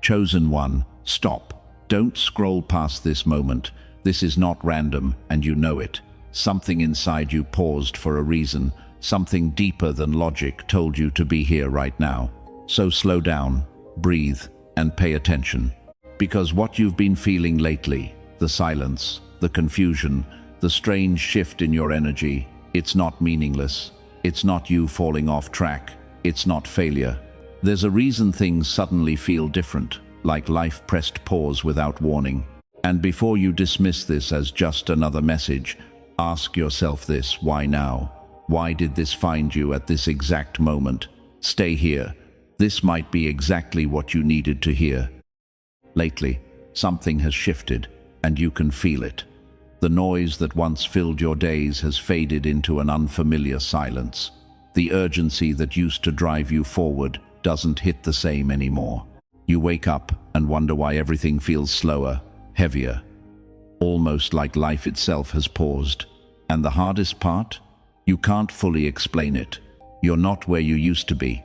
Chosen one, stop. Don't scroll past this moment. This is not random, and you know it. Something inside you paused for a reason. Something deeper than logic told you to be here right now. So slow down, breathe, and pay attention. Because what you've been feeling lately, the silence, the confusion, the strange shift in your energy, it's not meaningless. It's not you falling off track. It's not failure. There's a reason things suddenly feel different, like life pressed pause without warning. And before you dismiss this as just another message, ask yourself this: why now? Why did this find you at this exact moment? Stay here. This might be exactly what you needed to hear. Lately, something has shifted, and you can feel it. The noise that once filled your days has faded into an unfamiliar silence. The urgency that used to drive you forward doesn't hit the same anymore. You wake up and wonder why everything feels slower, heavier, almost like life itself has paused. And the hardest part? You can't fully explain it. You're not where you used to be,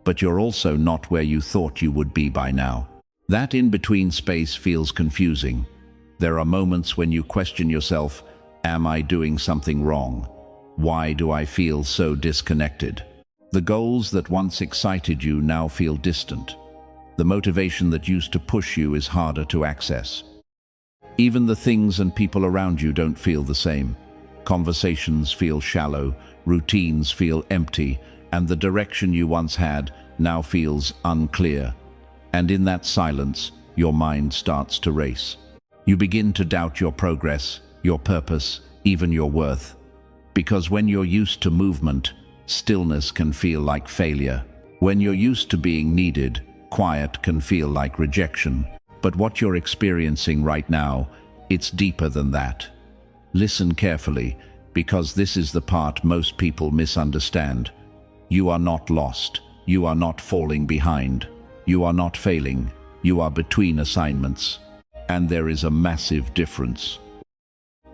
but you're also not where you thought you would be by now. That in-between space feels confusing. There are moments when you question yourself: am I doing something wrong? Why do I feel so disconnected? The goals that once excited you now feel distant. The motivation that used to push you is harder to access. Even the things and people around you don't feel the same. Conversations feel shallow, routines feel empty, and the direction you once had now feels unclear. And in that silence, your mind starts to race. You begin to doubt your progress, your purpose, even your worth. Because when you're used to movement, stillness can feel like failure. When you're used to being needed, quiet can feel like rejection. But what you're experiencing right now, it's deeper than that. Listen carefully, because this is the part most people misunderstand. You are not lost. You are not falling behind. You are not failing. You are between assignments. And there is a massive difference.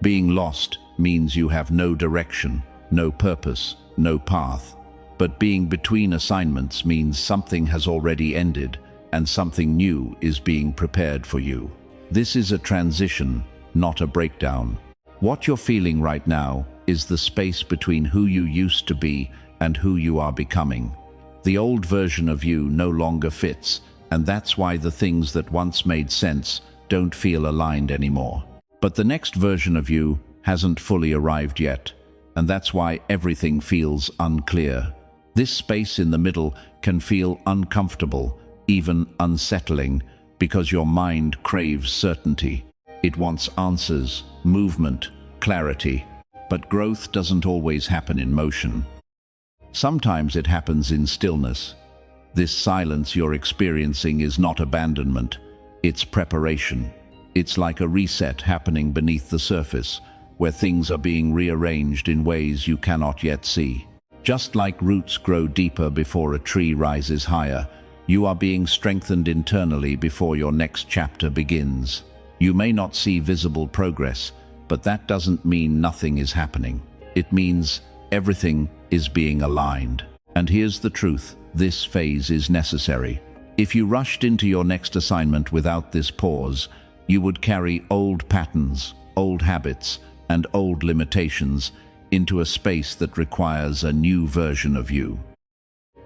Being lost means you have no direction, no purpose, no path. But being between assignments means something has already ended and something new is being prepared for you. This is a transition, not a breakdown. What you're feeling right now is the space between who you used to be and who you are becoming. The old version of you no longer fits, and that's why the things that once made sense don't feel aligned anymore. But the next version of you hasn't fully arrived yet, and that's why everything feels unclear. This space in the middle can feel uncomfortable, even unsettling, because your mind craves certainty. It wants answers, movement, clarity. But growth doesn't always happen in motion. Sometimes it happens in stillness. This silence you're experiencing is not abandonment, it's preparation. It's like a reset happening beneath the surface, where things are being rearranged in ways you cannot yet see. Just like roots grow deeper before a tree rises higher, you are being strengthened internally before your next chapter begins. You may not see visible progress, but that doesn't mean nothing is happening. It means everything is being aligned. And here's the truth: this phase is necessary. If you rushed into your next assignment without this pause, you would carry old patterns, old habits, and old limitations into a space that requires a new version of you.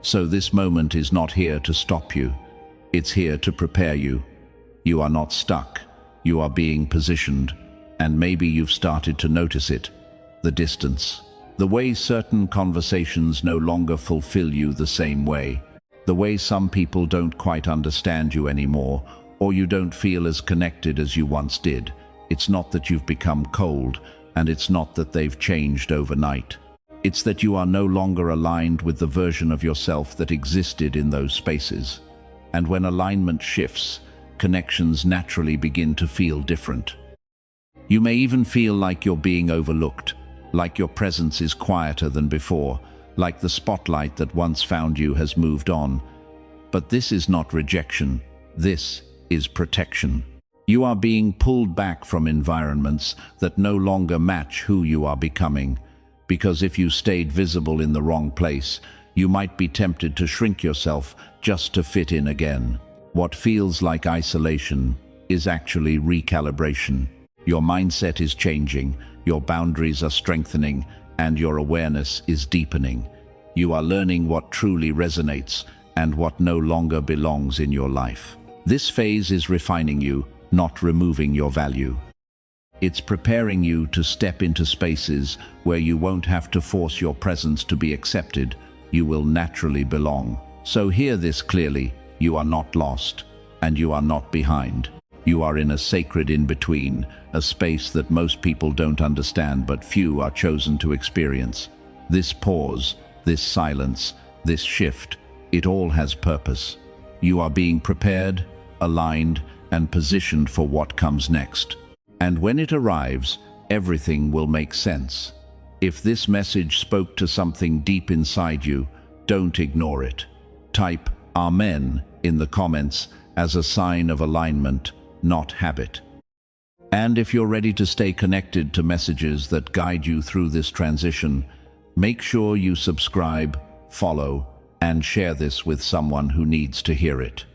So this moment is not here to stop you. It's here to prepare you. You are not stuck. You are being positioned. And maybe you've started to notice it. The distance. The way certain conversations no longer fulfill you the same way. The way some people don't quite understand you anymore, or you don't feel as connected as you once did. It's not that you've become cold, and it's not that they've changed overnight. It's that you are no longer aligned with the version of yourself that existed in those spaces. And when alignment shifts, connections naturally begin to feel different. You may even feel like you're being overlooked, like your presence is quieter than before, like the spotlight that once found you has moved on. But this is not rejection. This is protection. You are being pulled back from environments that no longer match who you are becoming. Because if you stayed visible in the wrong place, you might be tempted to shrink yourself just to fit in again. What feels like isolation is actually recalibration. Your mindset is changing, your boundaries are strengthening, and your awareness is deepening. You are learning what truly resonates and what no longer belongs in your life. This phase is refining you, not removing your value. It's preparing you to step into spaces where you won't have to force your presence to be accepted. You will naturally belong. So hear this clearly: you are not lost, and you are not behind. You are in a sacred in-between, a space that most people don't understand but few are chosen to experience. This pause, this silence, this shift, it all has purpose. You are being prepared, aligned, and positioned for what comes next. And when it arrives, everything will make sense. If this message spoke to something deep inside you, don't ignore it. Type Amen in the comments as a sign of alignment, not habit. And if you're ready to stay connected to messages that guide you through this transition, make sure you subscribe, follow, and share this with someone who needs to hear it.